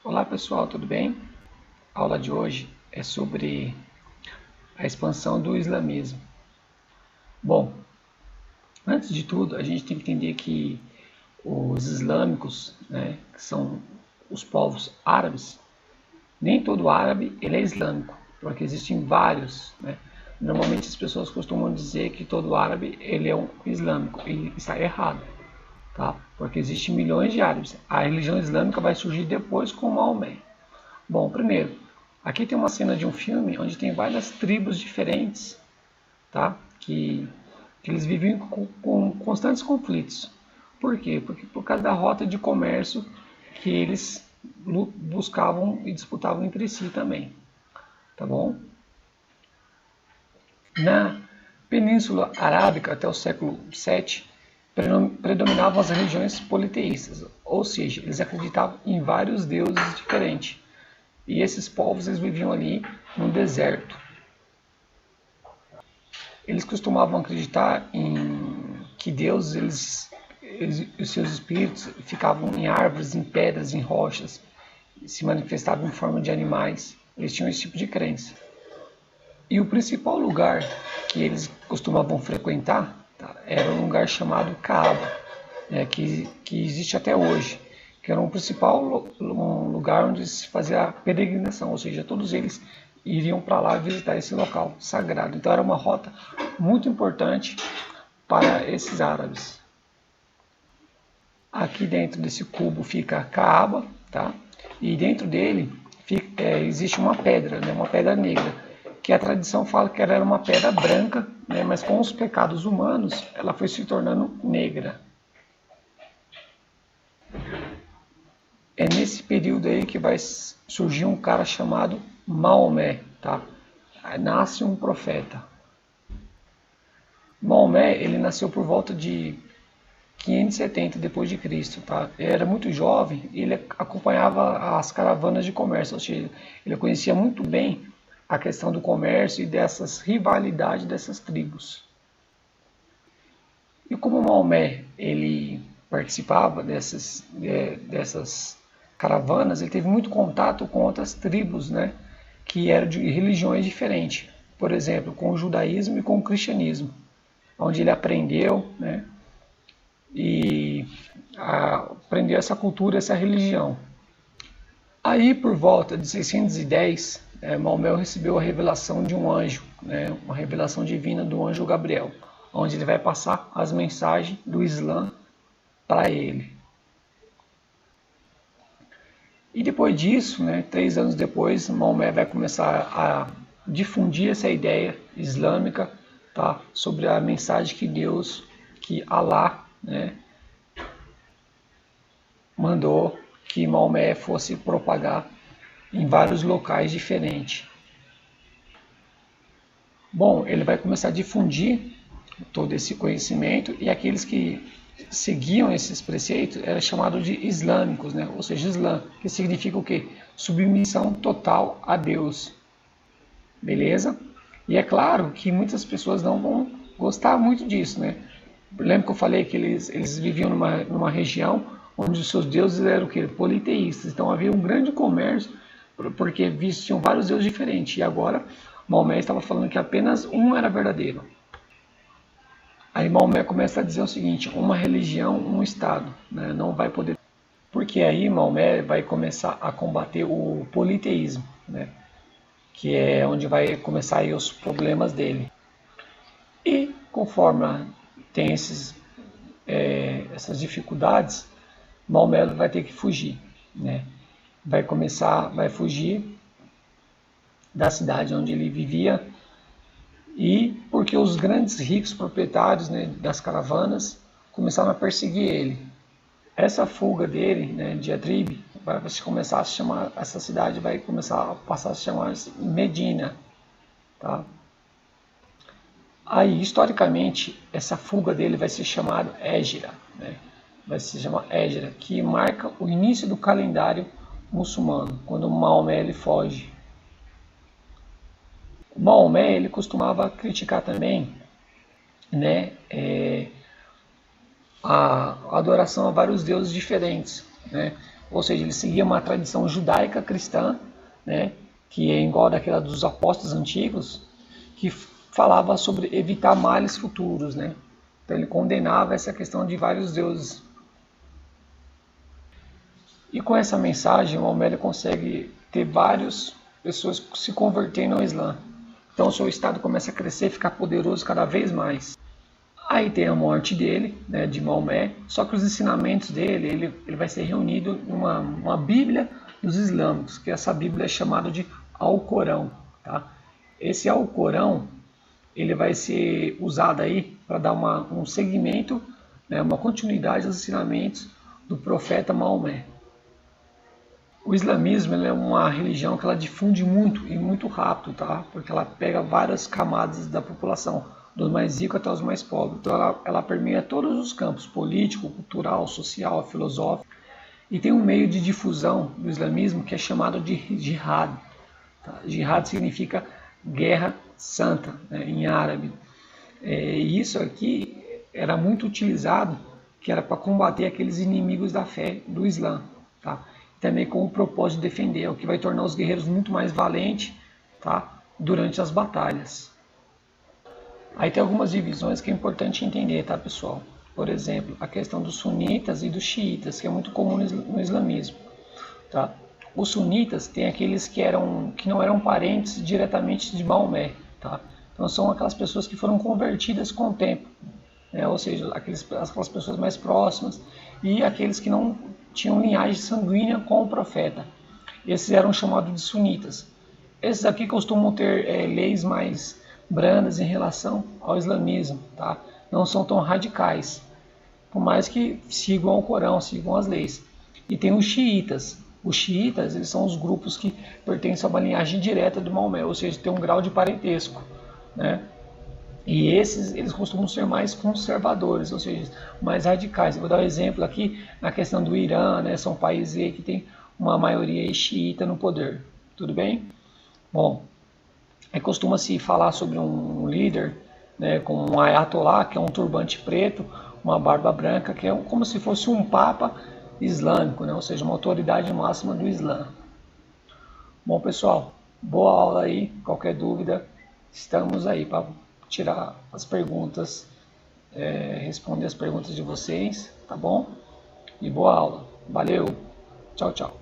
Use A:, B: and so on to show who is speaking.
A: Olá pessoal, tudo bem? A aula de hoje é sobre a expansão do islamismo. Bom, antes de tudo, a gente tem que entender que os islâmicos, que são os povos árabes, nem todo árabe ele é islâmico, porque existem vários. Normalmente as pessoas costumam dizer que todo árabe ele é um islâmico e está errado, tá? Porque existem milhões de árabes. A religião islâmica vai surgir depois com Maomé. Bom, primeiro, aqui tem uma cena de um filme onde tem várias tribos diferentes, tá? Que eles vivem com constantes conflitos. Por quê? Porque por causa da rota de comércio que eles buscavam e disputavam entre si também, tá bom? Na Península Arábica, até o século VII, predominavam as religiões politeístas, ou seja, eles acreditavam em vários deuses diferentes. E esses povos eles viviam ali no deserto. Eles costumavam acreditar em que Deus, os seus espíritos ficavam em árvores, em pedras, em rochas, se manifestavam em forma de animais. Eles tinham esse tipo de crença. E o principal lugar que eles costumavam frequentar, tá, era um lugar chamado Kaaba, que existe até hoje, que era um um lugar onde se fazia a peregrinação, ou seja, todos eles iriam para lá visitar esse local sagrado. Então era uma rota muito importante para esses árabes. Aqui dentro desse cubo fica Kaaba, tá? E dentro dele existe uma pedra, uma pedra negra, que a tradição fala que ela era uma pedra branca, mas com os pecados humanos ela foi se tornando negra. É nesse período aí que vai surgir um cara chamado Maomé, tá? Nasce um profeta. Maomé, ele nasceu por volta de 570 depois de Cristo, tá? Ele era muito jovem e ele acompanhava as caravanas de comércio, ou seja, ele conhecia muito bem a questão do comércio e dessas rivalidades dessas tribos. E como Maomé ele participava dessas caravanas, ele teve muito contato com outras tribos, que eram de religiões diferentes. Por exemplo, com o judaísmo e com o cristianismo, onde ele aprendeu, e aprendeu essa cultura, essa religião. Aí, por volta de 610, Maomé recebeu a revelação de um anjo, uma revelação divina do anjo Gabriel, onde ele vai passar as mensagens do Islã para ele. E depois disso, 3 anos depois, Maomé vai começar a difundir essa ideia islâmica, tá, sobre a mensagem que Deus, que Alá, mandou que Maomé fosse propagar em vários locais diferentes. Bom, ele vai começar a difundir todo esse conhecimento e aqueles que seguiam esses preceitos eram chamados de islâmicos, ou seja, Islã, que significa o quê? Submissão total a Deus. Beleza? E é claro que muitas pessoas não vão gostar muito disso, Lembra que eu falei que eles viviam numa região onde os seus deuses eram o quê? Politeístas. Então havia um grande comércio, porque existiam vários deuses diferentes. E agora Maomé estava falando que apenas um era verdadeiro. Aí Maomé começa a dizer o seguinte: uma religião, um Estado, não vai poder. Porque aí Maomé vai começar a combater o politeísmo, que é onde vai começar aí os problemas dele. E conforme tem essas dificuldades, Maomé vai ter que fugir, vai fugir da cidade onde ele vivia, e porque os grandes ricos proprietários, das caravanas começaram a perseguir ele. Essa fuga dele, de Yathrib, vai começar a se chamar, essa cidade vai começar a passar a se chamar Medina, tá? Aí, historicamente, essa fuga dele vai ser chamada Hégira, vai se chamar Hégira, que marca o início do calendário muçulmano, quando Maomé ele foge. Maomé ele costumava criticar também, a adoração a vários deuses diferentes, ou seja, ele seguia uma tradição judaica cristã, né, que é igual daquela dos apóstolos antigos, que falava sobre evitar males futuros, né? Então ele condenava essa questão de vários deuses. E com essa mensagem, o Maomé consegue ter várias pessoas se convertendo ao Islã. Então o seu Estado começa a crescer, ficar poderoso cada vez mais. Aí tem a morte dele, né, de Maomé, só que os ensinamentos dele, ele vai ser reunido numa Bíblia dos Islâmicos, que essa Bíblia é chamada de Alcorão. Tá? Esse Alcorão, ele vai ser usado aí para dar um segmento, né, uma continuidade dos ensinamentos do profeta Maomé. O islamismo é uma religião que ela difunde muito e muito rápido, tá? Porque ela pega várias camadas da população, dos mais ricos até os mais pobres. Então ela permeia todos os campos, político, cultural, social, filosófico. E tem um meio de difusão do islamismo que é chamado de jihad. Tá? Jihad significa guerra santa, né, em árabe. E isso aqui era muito utilizado, que era para combater aqueles inimigos da fé do Islã. Tá? Também com o propósito de defender, o que vai tornar os guerreiros muito mais valentes, tá, durante as batalhas. Aí tem algumas divisões que é importante entender, tá, pessoal? Por exemplo, a questão dos sunitas e dos xiitas, que é muito comum no islamismo. Tá? Os sunitas tem aqueles que não eram parentes diretamente de Maomé. Tá? Então são aquelas pessoas que foram convertidas com o tempo, né? Ou seja, aquelas pessoas mais próximas e aqueles que não tinham linhagem sanguínea com o profeta. Esses eram chamados de sunitas. Esses aqui costumam ter leis mais brandas em relação ao islamismo, tá? Não são tão radicais, por mais que sigam o Corão, sigam as leis. E tem os xiitas. Os xiitas, eles são os grupos que pertencem a uma linhagem direta do Maomé, ou seja, tem um grau de parentesco, né? E esses, eles costumam ser mais conservadores, ou seja, mais radicais. Eu vou dar um exemplo aqui na questão do Irã, né? São países aí que tem uma maioria xiita no poder. Tudo bem? Bom, costuma-se falar sobre um líder, né, com um ayatollah, que é um turbante preto, uma barba branca, que é como se fosse um papa islâmico, né? Ou seja, uma autoridade máxima do Islã. Bom, pessoal, boa aula aí. Qualquer dúvida, estamos aí para tirar as perguntas, responder as perguntas de vocês, tá bom? E boa aula. Valeu. Tchau, tchau.